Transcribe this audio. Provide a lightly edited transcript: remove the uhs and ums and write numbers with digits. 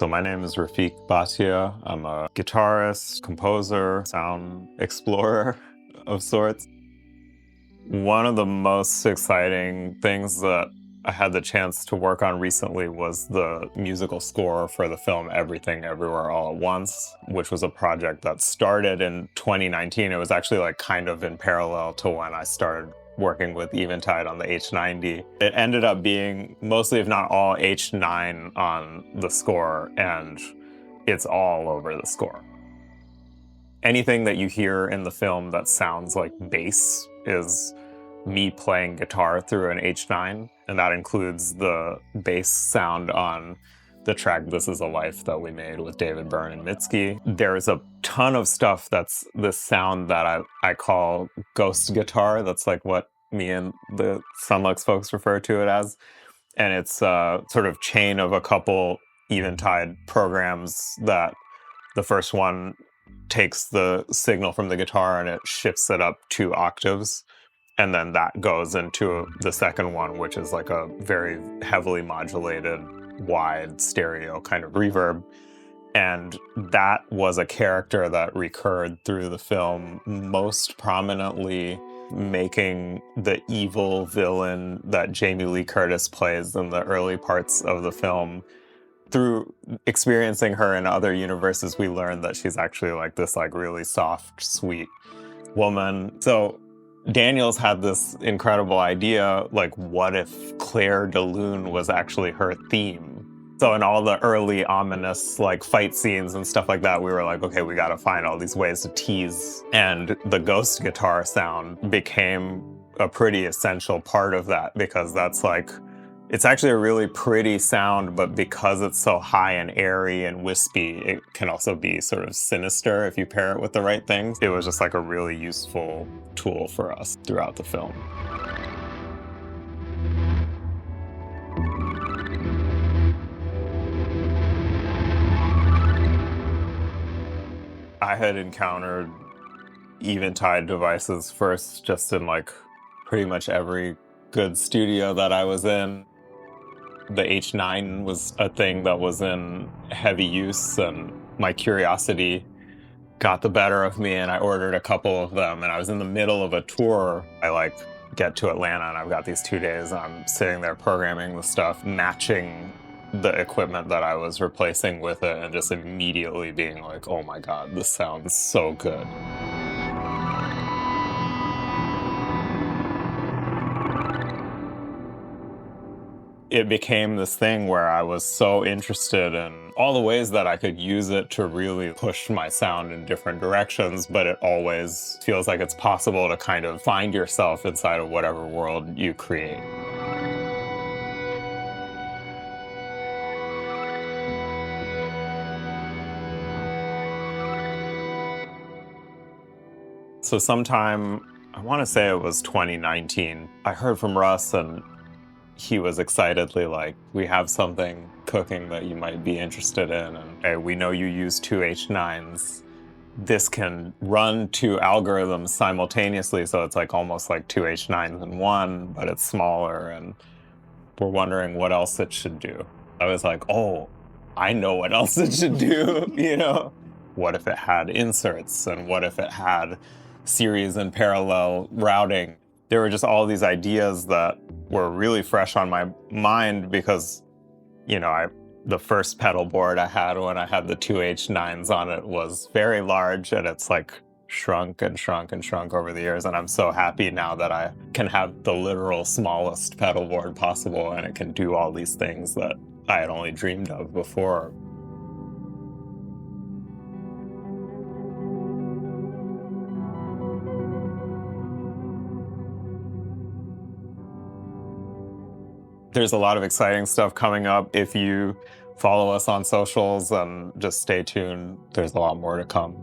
So my name is Rafiq Bhatia. I'm a guitarist, composer, sound explorer of sorts. One of the most exciting things that I had the chance to work on recently was the musical score for the film Everything Everywhere All at Once, which was a project that started in 2019. It was actually kind of in parallel to when I started working with Eventide on the H90. It ended up being mostly, if not all, H9 on the score, and it's all over the score. Anything that you hear in the film that sounds like bass is me playing guitar through an H9, and that includes the bass sound on the track This Is a Life that we made with David Byrne and Mitski. There's a ton of stuff that's this sound that I call ghost guitar. That's like what me and the Son Lux folks refer to it as. And it's a sort of chain of a couple Eventide programs that the first one takes the signal from the guitar and it shifts it up 2 octaves. And then that goes into the second one, which is like a very heavily modulated, wide stereo kind of reverb. And that was a character that recurred through the film, most prominently making the evil villain that Jamie Lee Curtis plays in the early parts of the film. Through experiencing her in other universes, we learned that she's actually this really soft, sweet woman. So Daniel's had this incredible idea, what if Clair de Lune was actually her theme? So in all the early ominous fight scenes and stuff like that, we were like, okay, we gotta find all these ways to tease. And the ghost guitar sound became a pretty essential part of that, because that's it's actually a really pretty sound, but because it's so high and airy and wispy, it can also be sort of sinister if you pair it with the right things. It was just a really useful tool for us throughout the film. I had encountered Eventide devices first just in pretty much every good studio that I was in. The H9 was a thing that was in heavy use, and my curiosity got the better of me, and I ordered a couple of them. And I was in the middle of a tour. I get to Atlanta, and I've got these 2 days, and I'm sitting there programming the stuff, matching the equipment that I was replacing with it, and just immediately being like, oh my God, this sounds so good. It became this thing where I was so interested in all the ways that I could use it to really push my sound in different directions, but it always feels like it's possible to kind of find yourself inside of whatever world you create. So sometime, I want to say it was 2019, I heard from Russ, and he was excitedly like, we have something cooking that you might be interested in, and hey, we know you use 2 H9s. This can run 2 algorithms simultaneously, so it's almost like 2 H9s in one, but it's smaller, and we're wondering what else it should do. I was like, oh, I know what else it should do, What if it had inserts, and what if it had series and parallel routing? There were just all these ideas that were really fresh on my mind because, the first pedal board I had when I had the 2 H9s on it was very large, and it's shrunk and shrunk and shrunk over the years. And I'm so happy now that I can have the literal smallest pedal board possible, and it can do all these things that I had only dreamed of before. There's a lot of exciting stuff coming up. If you follow us on socials and just stay tuned, there's a lot more to come.